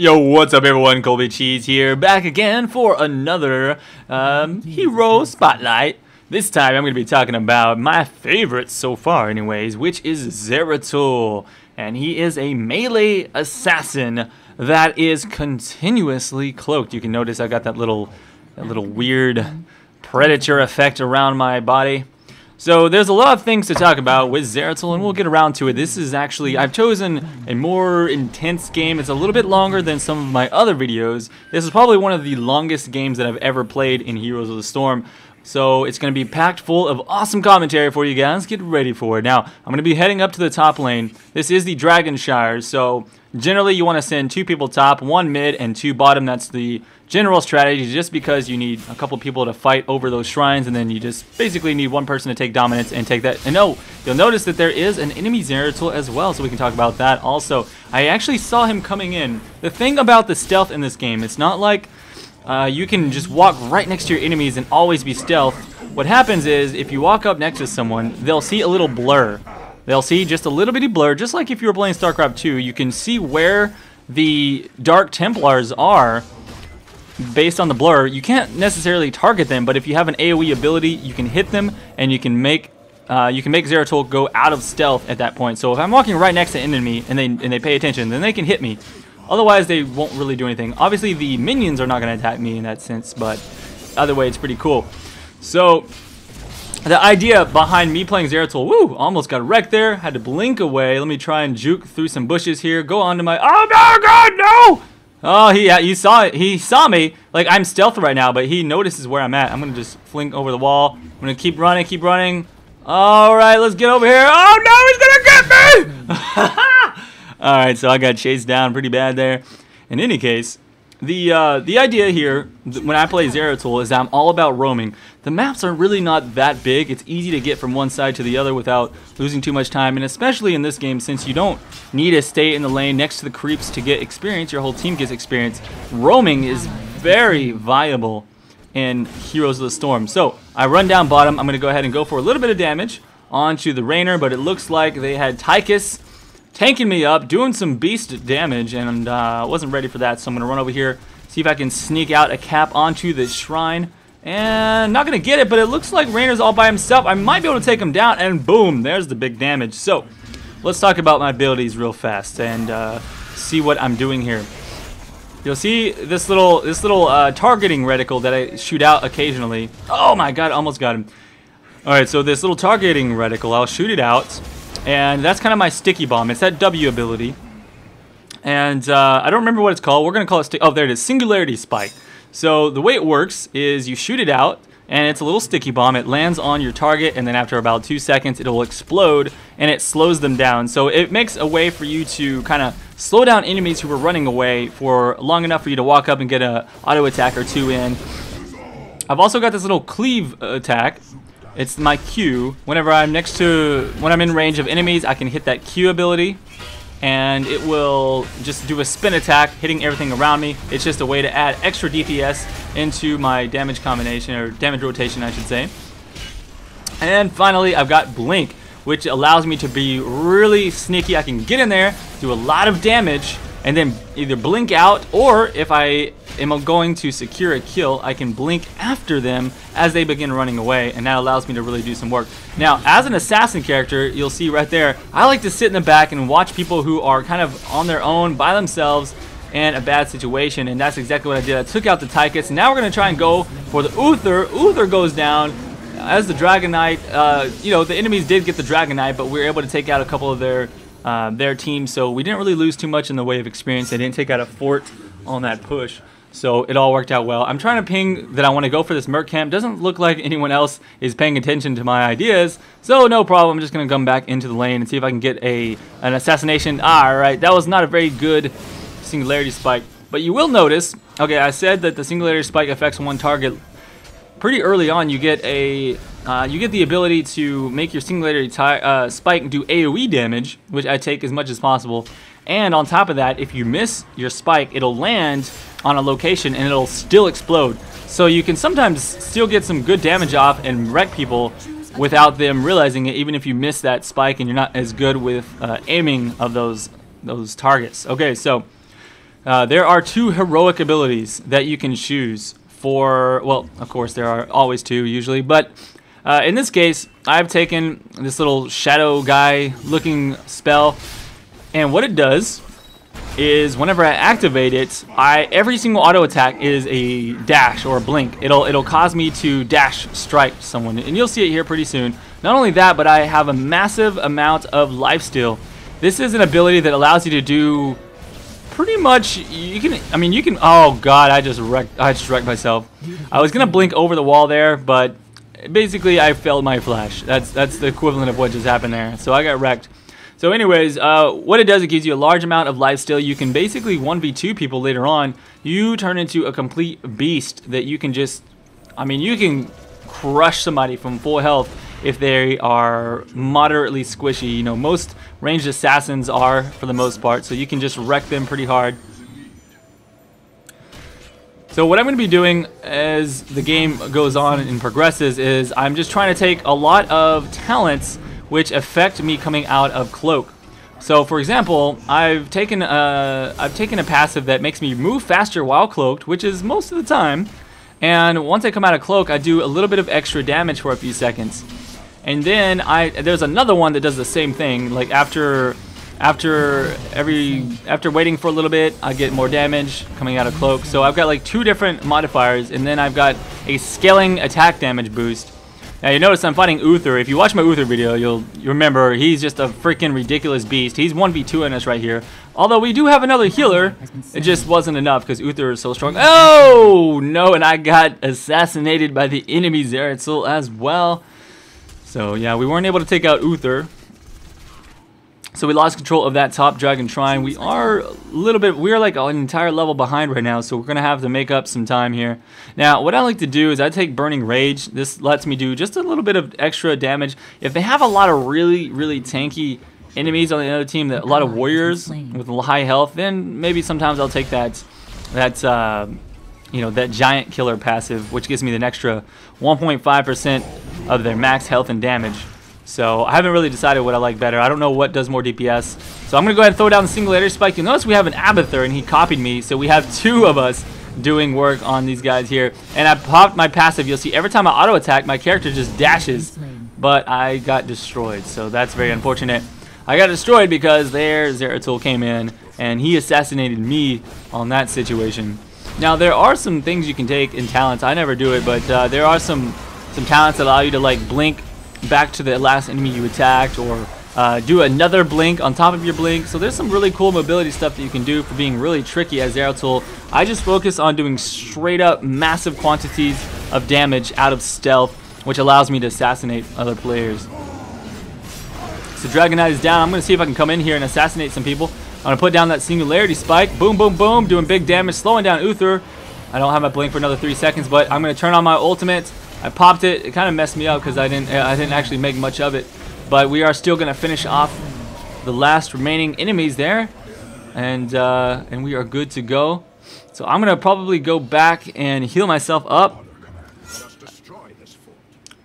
Yo, what's up everyone, Colby Cheese here, back again for another hero spotlight. This time I'm going to be talking about my favorite so far anyways, which is Zeratul. And he is a melee assassin that is continuously cloaked. You can notice I got that little weird predator effect around my body. So there's a lot of things to talk about with Zeratul, and we'll get around to it. This is actually, I've chosen a more intense game. It's a little bit longer than some of my other videos. This is probably one of the longest games that I've ever played in Heroes of the Storm. So it's going to be packed full of awesome commentary for you guys. Get ready for it. Now, I'm going to be heading up to the top lane. This is the Dragonshire, so generally you want to send 2 people top, 1 mid, and 2 bottom. That's the general strategy, just because you need a couple people to fight over those shrines, and then you just basically need 1 person to take dominance and take that. And no, you'll notice that there is an enemy Zeratul as well, so we can talk about that also. I actually saw him coming in. The thing about the stealth in this game, it's not like you can just walk right next to your enemies and always be stealth. What happens is, if you walk up next to someone, they'll see a little blur. They'll see just a little bitty blur, just like if you were playing StarCraft 2. You can see where the Dark Templars are based on the blur. You can't necessarily target them, but if you have an AoE ability, you can hit them, and you can make Zeratul go out of stealth at that point. So if I'm walking right next to an enemy and they pay attention, then they can hit me. Otherwise, they won't really do anything. Obviously, the minions are not going to attack me in that sense, but either way, it's pretty cool. So the idea behind me playing Zeratul, woo, almost got wrecked there. Had to blink away. Let me try and juke through some bushes here. Go on to my, oh no, God, no! Oh, he saw it. He saw me. Like, I'm stealth right now, but he notices where I'm at. I'm going to just fling over the wall. I'm going to keep running, keep running. All right, let's get over here. Oh, no, he's going to get me! All right, so I got chased down pretty bad there. In any case, the idea here, when I play Zeratul, is that I'm all about roaming. The maps are really not that big. It's easy to get from one side to the other without losing too much time, and especially in this game, since you don't need to stay in the lane next to the creeps to get experience, your whole team gets experience. Roaming is very viable in Heroes of the Storm. So I run down bottom. I'm going to go ahead and go for a little bit of damage onto the Rainer, but it looks like they had Tychus tanking me up, doing some beast damage, and I wasn't ready for that, so I'm going to run over here, see if I can sneak out a cap onto this shrine, and not going to get it, but it looks like Rainer's all by himself. I might be able to take him down, and boom, there's the big damage. So let's talk about my abilities real fast and see what I'm doing here. You'll see this little targeting reticle that I shoot out occasionally. Oh my God, almost got him. Alright, so this little targeting reticle, I'll shoot it out, and that's kind of my sticky bomb. It's that W ability. And I don't remember what it's called. We're going to call it oh, there it is, Singularity Spike. So the way it works is you shoot it out, and it's a little sticky bomb. It lands on your target, and then after about 2 seconds, it'll explode, and it slows them down. So it makes a way for you to kind of slow down enemies who are running away for long enough for you to walk up and get an auto attack or 2 in. I've also got this little cleave attack. It's my Q. Whenever I'm when I'm in range of enemies, I can hit that Q ability, and it will just do a spin attack, hitting everything around me. It's just a way to add extra DPS into my damage combination, or damage rotation, I should say. And finally, I've got Blink, which allows me to be really sneaky. I can get in there, do a lot of damage, and then either blink out, or if I am going to secure a kill, I can blink after them as they begin running away, and that allows me to really do some work. Now, as an assassin character, you'll see right there, I like to sit in the back and watch people who are kind of on their own, by themselves, in a bad situation, and that's exactly what I did. I took out the Tychus, and now we're going to try and go for the Uther. Uther goes down. As the Dragon Knight, you know, the enemies did get the Dragon Knight, but we were able to take out a couple of their team, so we didn't really lose too much in the way of experience. They didn't take out a fort on that push, so it all worked out well. I'm trying to ping that I want to go for this Merc camp. Doesn't look like anyone else is paying attention to my ideas, so no problem. I'm just going to come back into the lane and see if I can get an assassination. Alright, that was not a very good Singularity Spike, but you will notice, okay, I said that the Singularity Spike affects 1 target. Pretty early on, you get the ability to make your Singularity Spike do AoE damage, which I take as much as possible. And on top of that, if you miss your spike, it'll land on a location and it'll still explode. So you can sometimes still get some good damage off and wreck people without them realizing it, even if you miss that spike and you're not as good with aiming of those targets. Okay, so there are 2 heroic abilities that you can choose for, well, of course there are always 2 usually, but in this case, I've taken this little shadow guy looking spell, and what it does is whenever I activate it, every single auto attack is a dash or a blink. It'll cause me to dash strike someone, and you'll see it here pretty soon. Not only that, but I have a massive amount of lifesteal. This is an ability that allows you to do pretty much, you can, oh god, I just wrecked myself. I was gonna blink over the wall there, but basically I failed my flash. That's the equivalent of what just happened there. So I got wrecked. So anyways, what it does, it gives you a large amount of lifesteal. You can basically 1v2 people later on. You turn into a complete beast that you can just, you can crush somebody from full health if they are moderately squishy. You know, most ranged assassins are for the most part, so you can just wreck them pretty hard. So what I'm going to be doing as the game goes on and progresses is I'm just trying to take a lot of talents which affect me coming out of cloak. So for example, I've taken a passive that makes me move faster while cloaked, which is most of the time. And once I come out of cloak, I do a little bit of extra damage for a few seconds. And then there's another one that does the same thing. Like after waiting for a little bit, I get more damage coming out of cloak. So I've got like 2 different modifiers, and then I've got a scaling attack damage boost. Now you notice I'm fighting Uther. If you watch my Uther video, you remember he's just a freaking ridiculous beast. He's 1v2ing us right here. Although we do have another healer, it just wasn't enough because Uther is so strong. Oh no, and I got assassinated by the enemy Zeratul as well. So yeah, we weren't able to take out Uther. So we lost control of that top dragon shrine. We are we're like an entire level behind right now, so we're gonna have to make up some time here. Now, what I like to do is I take Burning Rage. This lets me do just a little bit of extra damage. If they have a lot of really tanky enemies on the other team, a lot of warriors with high health, then maybe sometimes I'll take that giant killer passive, which gives me an extra 1.5% of their max health and damage. So I haven't really decided what I like better. I don't know what does more DPS. So I'm going to go ahead and throw down the Singularity Spike. You notice we have an Abathur, and he copied me. So we have 2 of us doing work on these guys here. And I popped my passive. You'll see every time I auto attack, my character just dashes. But I got destroyed. So that's very unfortunate. I got destroyed because there Zeratul came in, and he assassinated me on that situation. Now there are some things you can take in talents. I never do it, but there are some talents that allow you to like blink back to the last enemy you attacked, or do another blink on top of your blink. So there's some really cool mobility stuff that you can do for being really tricky as Zeratul. I just focus on doing straight up massive quantities of damage out of stealth, which allows me to assassinate other players. So Dragon Knight is down. I'm going to see if I can come in here and assassinate some people. I'm going to put down that Singularity Spike. Boom, boom, boom. Doing big damage, slowing down Uther. I don't have my blink for another 3 seconds, but I'm going to turn on my ultimate. I popped it. It kind of messed me up because I didn't actually make much of it. But we are still going to finish off the last remaining enemies there, and we are good to go. So I'm going to probably go back and heal myself up.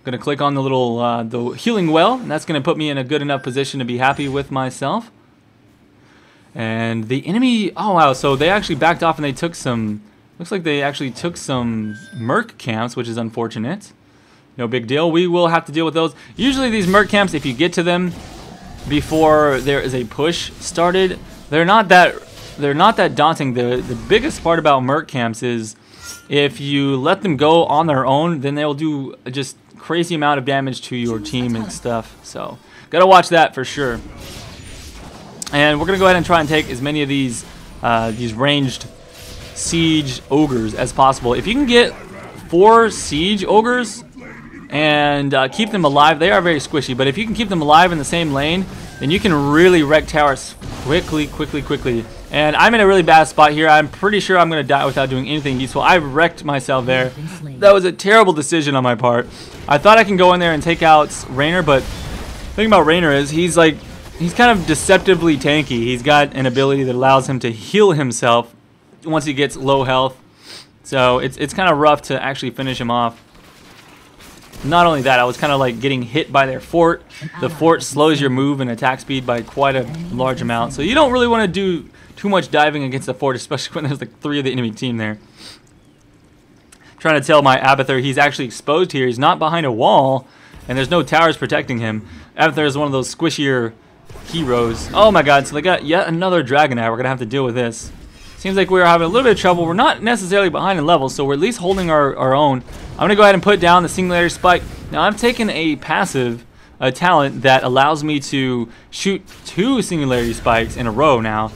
Going to click on the little the healing well, and that's going to put me in a good enough position to be happy with myself. And the enemy, oh wow, so they actually backed off and they took some. Looks like they actually took some merc camps, which is unfortunate. No big deal. We will have to deal with those. Usually these merc camps, if you get to them before there is a push started, they're not that daunting. The biggest part about merc camps is if you let them go on their own, then they'll do just crazy amount of damage to your team and stuff. So gotta watch that for sure. And we're gonna go ahead and try and take as many of these ranged siege ogres as possible. If you can get 4 siege ogres and keep them alive, they are very squishy, but if you can keep them alive in the same lane, then you can really wreck towers quickly. And I'm in a really bad spot here. I'm pretty sure I'm going to die without doing anything useful. I wrecked myself there. That was a terrible decision on my part. I thought I can go in there and take out Raynor, but the thing about Raynor is he's kind of deceptively tanky. He's got an ability that allows him to heal himself once he gets low health, so it's kind of rough to actually finish him off. Not only that, I was kind of like getting hit by their fort. The fort slows your move and attack speed by quite a large amount, so you don't really want to too much diving against the fort, especially when there's like 3 of the enemy team there. Trying to tell my Abathur he's actually exposed here. He's not behind a wall, and there's no towers protecting him. Abathur is one of those squishier heroes. Oh my god, so they got yet another Dragonite. We're gonna have to deal with this. Seems like we're having a little bit of trouble. We're not necessarily behind in levels, so we're at least holding our own. I'm gonna go ahead and put down the Singularity Spike. Now I've taken a passive talent that allows me to shoot 2 Singularity Spikes in a row now.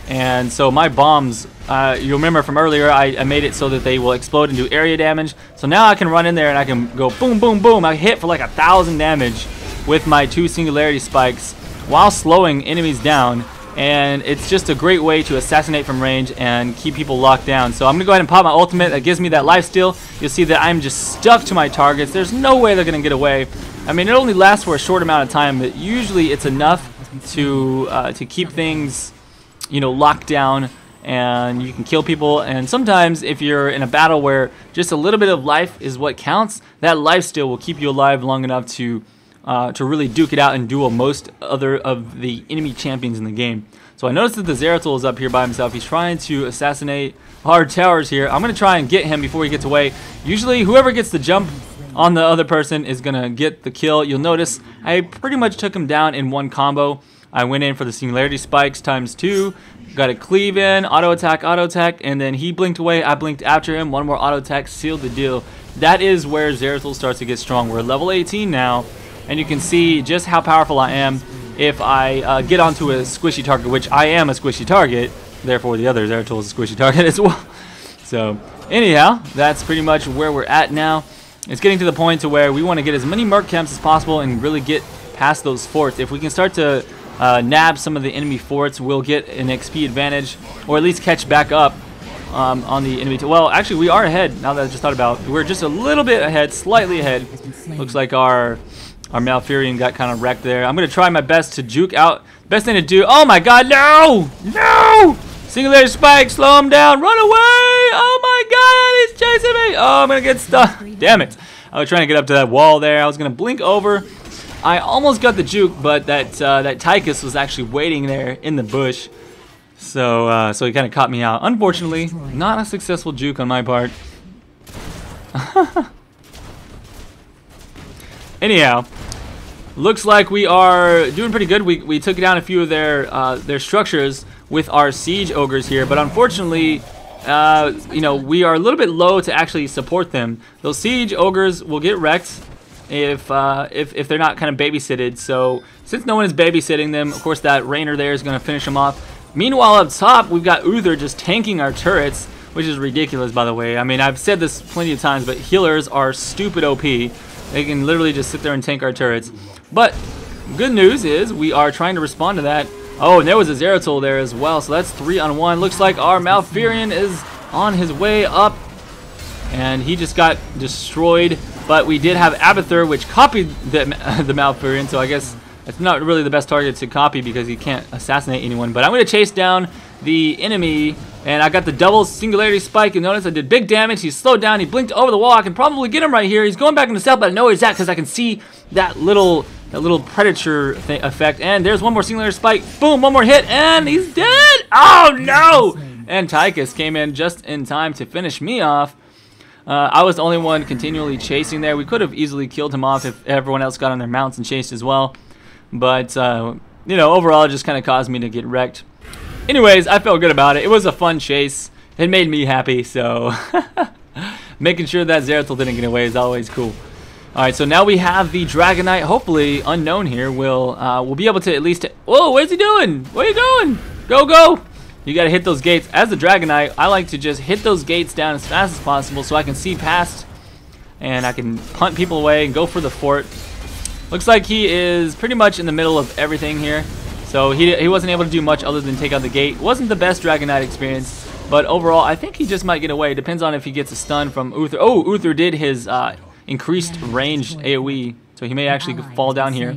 And so my bombs, you'll remember from earlier, I made it so that they will explode and do area damage. So now I can run in there and I can go boom, boom, boom. I hit for like 1,000 damage with my 2 Singularity Spikes while slowing enemies down. And it's just a great way to assassinate from range and keep people locked down. So I'm going to go ahead and pop my ultimate. That gives me that lifesteal. You'll see that I'm just stuck to my targets. There's no way they're going to get away. I mean, it only lasts for a short amount of time, but usually it's enough to keep things, you know, locked down, and you can kill people. And sometimes if you're in a battle where just a little bit of life is what counts, that lifesteal will keep you alive long enough to really duke it out and duel most other of the enemy champions in the game. So I noticed that the Zeratul is up here by himself. He's trying to assassinate our towers here. I'm going to try and get him before he gets away. Usually whoever gets the jump on the other person is going to get the kill. You'll notice I pretty much took him down in one combo. I went in for the Singularity Spikes ×2. Got a cleave in, auto attack, and then he blinked away. I blinked after him. One more auto attack, sealed the deal. That is where Zeratul starts to get strong. We're level 18 now. And you can see just how powerful I am if I get onto a squishy target, which I am a squishy target. Therefore, the other Zeratul is a squishy target as well. So, anyhow, that's pretty much where we're at now. It's getting to the point to where we want to get as many merc camps as possible and really get past those forts. If we can start to nab some of the enemy forts, we'll get an XP advantage, or at least catch back up on the enemy. Well, actually, we are ahead, now that I just thought about it. We're just a little bit ahead, slightly ahead. Looks like our Malfurion got kind of wrecked there. I'm going to try my best to juke out. Best thing to do. Oh my god, no! No! Singularity Spike, slow him down, run away! Oh my god, he's chasing me! Oh, I'm going to get stuck. Damn it. I was trying to get up to that wall there. I was going to blink over. I almost got the juke, but that Tychus was actually waiting there in the bush. So he kind of caught me out. Unfortunately, not a successful juke on my part. Anyhow, looks like we are doing pretty good. We took down a few of their structures with our siege ogres here, but unfortunately, you know, we are a little bit low to actually support them. Those siege ogres will get wrecked if they're not kind of babysitted. So since no one is babysitting them, of course that Rainer there is going to finish them off. Meanwhile, up top, we've got Uther just tanking our turrets, which is ridiculous, by the way. I mean, I've said this plenty of times, but healers are stupid OP. They can literally just sit there and tank our turrets. But good news is we are trying to respond to that. Oh, and there was a Zeratul there as well, so that's 3-on-1. Looks like our Malfurion is on his way up, and he just got destroyed. But we did have Abathur, which copied the Malfurion, so I guess it's not really the best target to copy because he can't assassinate anyone. But I'm going to chase down the enemy, and I got the double Singularity Spike. And notice I did big damage. He slowed down. He blinked over the wall. I can probably get him right here. He's going back into stealth, but I know where he's at because I can see that little Predator effect. And there's one more Singularity Spike. Boom, one more hit, and he's dead. Oh, no! And Tychus came in just in time to finish me off. I was the only one continually chasing there. We could have easily killed him off if everyone else got on their mounts and chased as well. But, you know, overall it just kind of caused me to get wrecked. Anyways, I felt good about it. It was a fun chase. It made me happy, so making sure that Zeratul didn't get away is always cool. Alright, so now we have the Dragonite, hopefully unknown here. We'll be able to at least... Whoa, where's he doing? Where are you going? Go, go! You gotta hit those gates. As the Dragonite, I like to just hit those gates down as fast as possible so I can see past and I can punt people away and go for the fort. Looks like he is pretty much in the middle of everything here. So he wasn't able to do much other than take out the gate. Wasn't the best Dragonite experience, but overall I think he just might get away. Depends on if he gets a stun from Uther. Oh, Uther did his increased range AoE, so he may actually fall down here.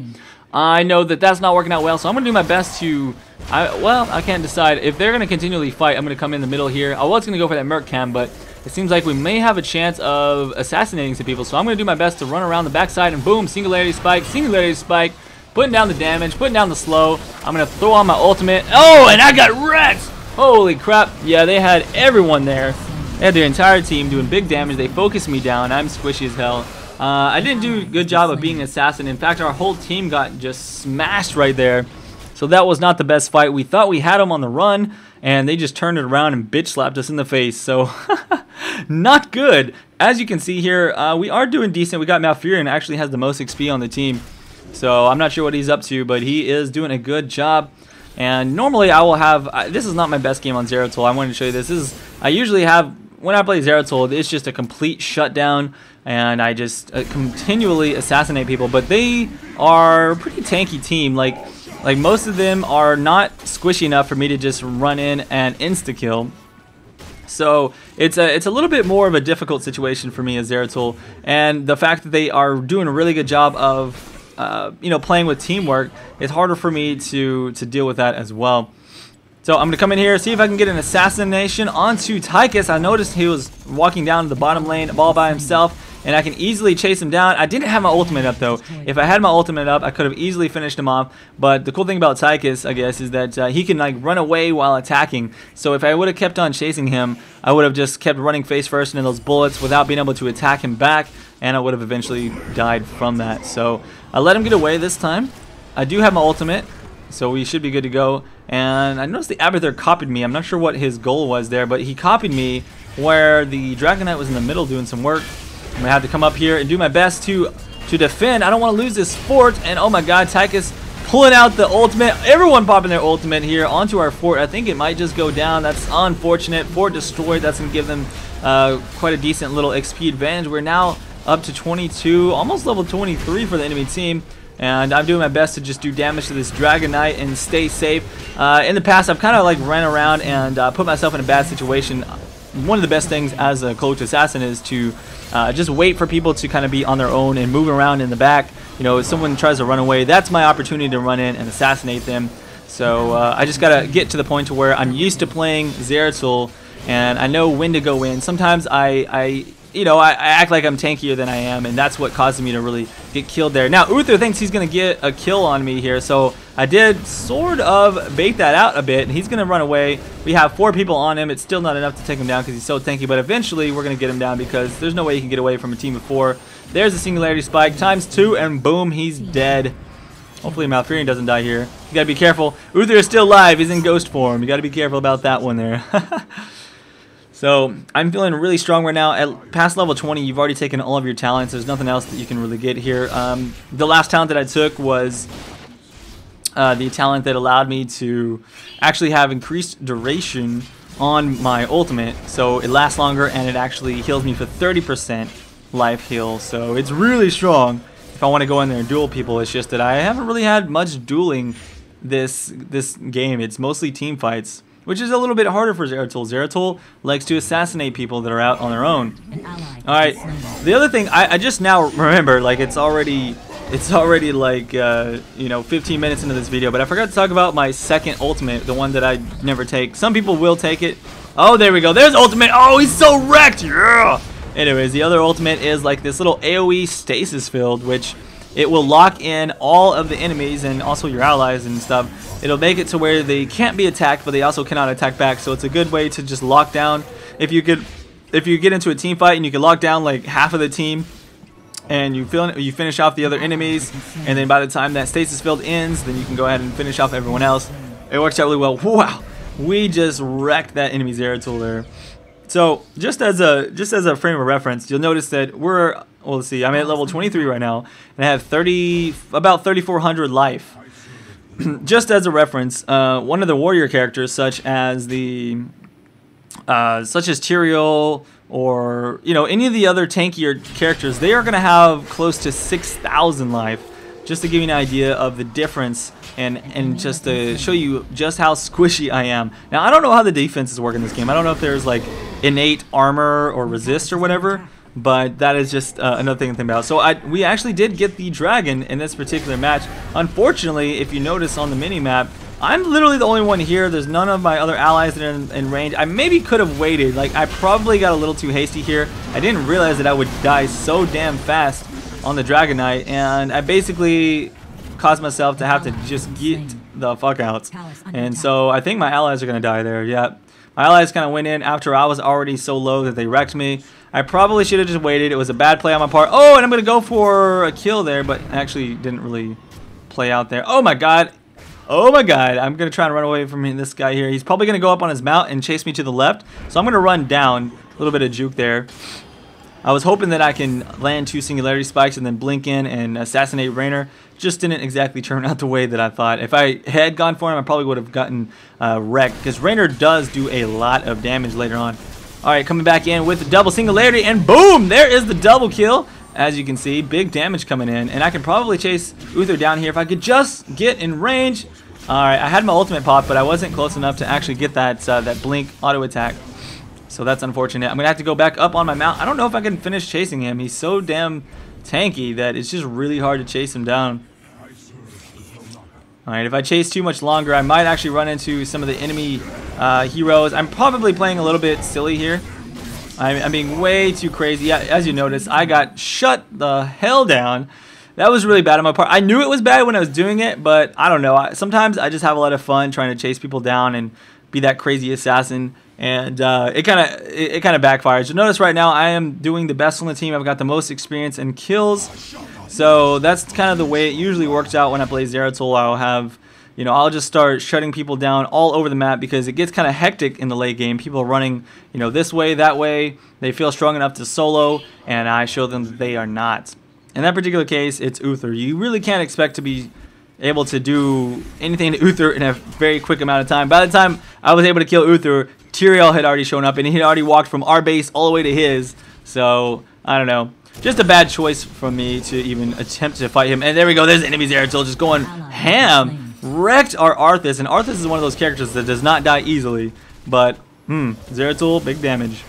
I know that that's not working out well, so I'm going to do my best to... well, I can't decide. If they're going to continually fight, I'm going to come in the middle here. I was going to go for that Merc Cam, but it seems like we may have a chance of assassinating some people, so I'm going to do my best to run around the backside and boom, Singularity Spike, putting down the damage, putting down the slow. I'm going to throw on my ultimate. Oh, and I got wrecked. Holy crap. Yeah, they had everyone there. They had their entire team doing big damage. They focused me down. I'm squishy as hell. I didn't do a good job of being an assassin. In fact, our whole team got just smashed right there. So that was not the best fight. We thought we had them on the run, and they just turned it around and bitch slapped us in the face. So not good. As you can see here, we are doing decent. We got Malfurion actually has the most XP on the team. So I'm not sure what he's up to, but he is doing a good job. And normally I will have, this is not my best game on Zeratul. I wanted to show you this. I usually have, when I play Zeratul, it's just a complete shutdown. And I just continually assassinate people. But they are a pretty tanky team. Like most of them are not squishy enough for me to just run in and insta-kill. So it's a little bit more of a difficult situation for me as Zeratul. And the fact that they are doing a really good job of playing with teamwork, it's harder for me to deal with that as well. So I'm going to come in here, see if I can get an assassination onto Tychus. I noticed he was walking down to the bottom lane all by himself, and I can easily chase him down. I didn't have my ultimate up, though. If I had my ultimate up, I could have easily finished him off. But the cool thing about Tychus, I guess, is that he can like run away while attacking. So if I would have kept on chasing him, I would have just kept running face first into those bullets without being able to attack him back, and I would have eventually died from that. So I let him get away this time. I do have my ultimate, so we should be good to go. And I noticed the Abathur copied me. I'm not sure what his goal was there, but he copied me where the Dragon Knight was in the middle doing some work. I'm going to have to come up here and do my best to defend. I don't want to lose this fort. And oh my god, Tychus pulling out the ultimate. Everyone popping their ultimate here onto our fort. I think it might just go down. That's unfortunate. Fort destroyed. That's going to give them quite a decent little XP advantage. We're now up to 22, almost level 23 for the enemy team. And I'm doing my best to just do damage to this Dragon Knight and stay safe. In the past, I've kind of like ran around and put myself in a bad situation. One of the best things as a cloaked assassin is to just wait for people to kind of be on their own and move around in the back. You know, if someone tries to run away, that's my opportunity to run in and assassinate them. So I just got to get to the point to where I'm used to playing Zeratul and I know when to go in. Sometimes I act like I'm tankier than I am, and that's what causes me to really get killed there. Now, Uther thinks he's going to get a kill on me here, so I did sort of bait that out a bit, and he's going to run away. We have 4 people on him. It's still not enough to take him down because he's so tanky, but eventually we're going to get him down because there's no way he can get away from a team of 4. There's a singularity spike, ×2, and boom, he's dead. Hopefully Malfurion doesn't die here. You got to be careful. Uther is still alive. He's in ghost form. You got to be careful about that one there. So I'm feeling really strong right now. At past level 20, you've already taken all of your talents. There's nothing else that you can really get here. The last talent that I took was the talent that allowed me to actually have increased duration on my ultimate. So it lasts longer and it actually heals me for 30% life heal. So it's really strong if I want to go in there and duel people. It's just that I haven't really had much dueling this game. It's mostly team fights, which is a little bit harder for Zeratul. Zeratul likes to assassinate people that are out on their own. Alright, the other thing, I just now remember, like it's already like, 15 minutes into this video, but I forgot to talk about my second ultimate, the one that I never take. Some people will take it. Oh, there we go. There's ultimate. Oh, he's so wrecked. Yeah. Anyways, the other ultimate is like this little AoE stasis field, which it will lock in all of the enemies and also your allies and stuff. It'll make it to where they can't be attacked, but they also cannot attack back. So it's a good way to just lock down. If you get into a team fight and you can lock down like half of the team, and you finish off the other enemies, and then by the time that stasis field ends, then you can go ahead and finish off everyone else. It works out really well. Wow, we just wrecked that enemy Zeratul there. So just as a frame of reference, you'll notice that well, let's see, I'm at level 23 right now, and I have about 3,400 life. Just as a reference, one of the warrior characters, such as Tyrael, or any of the other tankier characters, they are going to have close to 6,000 life. Just to give you an idea of the difference, and just to show you just how squishy I am. Now, I don't know how the defenses work in this game. I don't know if there's like innate armor or resist or whatever, but that is just another thing to think about. So we actually did get the dragon in this particular match. Unfortunately, if you notice on the mini-map, I'm literally the only one here. There's none of my other allies that are in range. I maybe could have waited. Like, I probably got a little too hasty here. I didn't realize that I would die so damn fast on the Dragon Knight, and I basically caused myself to have to just get the fuck out. And so I think my allies are going to die there. Yeah. My allies kind of went in after I was already so low that they wrecked me. I probably should have just waited. It was a bad play on my part. Oh, and I'm going to go for a kill there, but actually didn't really play out there. Oh my god. Oh my god. I'm going to try and run away from this guy here. He's probably going to go up on his mount and chase me to the left. So I'm going to run down. A little bit of juke there. I was hoping that I can land 2 singularity spikes and then blink in and assassinate Raynor. Just didn't exactly turn out the way that I thought. If I had gone for him, I probably would have gotten wrecked, because Raynor does do a lot of damage later on. Alright, coming back in with the double singularity, and boom! There is the double kill. As you can see, big damage coming in. And I can probably chase Uther down here if I could just get in range. Alright, I had my ultimate pop, but I wasn't close enough to actually get that, that blink auto attack. So that's unfortunate. I'm going to have to go back up on my mount. I don't know if I can finish chasing him. He's so damn tanky that it's just really hard to chase him down. Alright, if I chase too much longer, I might actually run into some of the enemy heroes. I'm probably playing a little bit silly here. I'm being way too crazy. Yeah, as you notice, I got shut the hell down. That was really bad on my part. I knew it was bad when I was doing it, but I don't know. Sometimes I just have a lot of fun trying to chase people down and be that crazy assassin. And it kind of backfires. You'll notice right now I am doing the best on the team. I've got the most experience and kills. So that's kind of the way it usually works out when I play Zeratul. I'll have, you know, I'll just start shutting people down all over the map because it gets kind of hectic in the late game. People are running, you know, this way, that way. They feel strong enough to solo, and I show them that they are not. In that particular case, it's Uther. You really can't expect to be able to do anything to Uther in a very quick amount of time. By the time I was able to kill Uther, Tyrael had already shown up, and he had already walked from our base all the way to his. So, I don't know. Just a bad choice from me to even attempt to fight him. And there we go. There's enemy Zeratul just going ham. Wrecked our Arthas. And Arthas is one of those characters that does not die easily. But, Zeratul, big damage.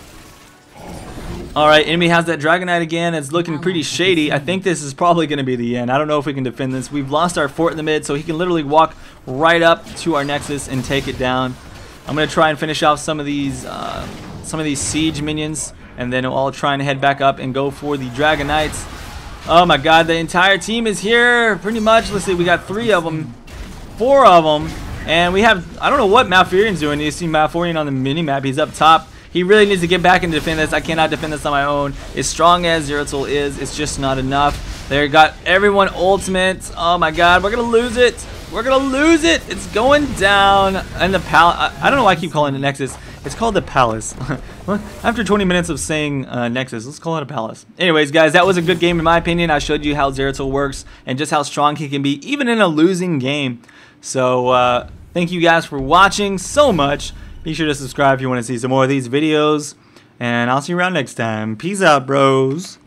Alright, enemy has that Dragonite again. It's looking pretty shady. I think this is probably going to be the end. I don't know if we can defend this. We've lost our fort in the mid, so he can literally walk right up to our Nexus and take it down. I'm going to try and finish off some of these siege minions, and then I'll try and head back up and go for the Dragonites. Oh my god, the entire team is here, pretty much. Let's see, we got 3 of them, 4 of them, and we have, I don't know what Malfurion's doing. You see Malfurion on the mini-map, he's up top. He really needs to get back and defend this. I cannot defend this on my own. As strong as Zeratul is, it's just not enough. They got everyone ultimate. Oh my god, we're going to lose it. We're going to lose it. It's going down. And the palace, I don't know why I keep calling it Nexus. It's called the Palace. After 20 minutes of saying Nexus, let's call it a Palace. Anyways, guys, that was a good game in my opinion. I showed you how Zeratul works and just how strong he can be, even in a losing game. So, thank you guys for watching so much. Be sure to subscribe if you want to see some more of these videos. And I'll see you around next time. Peace out, bros.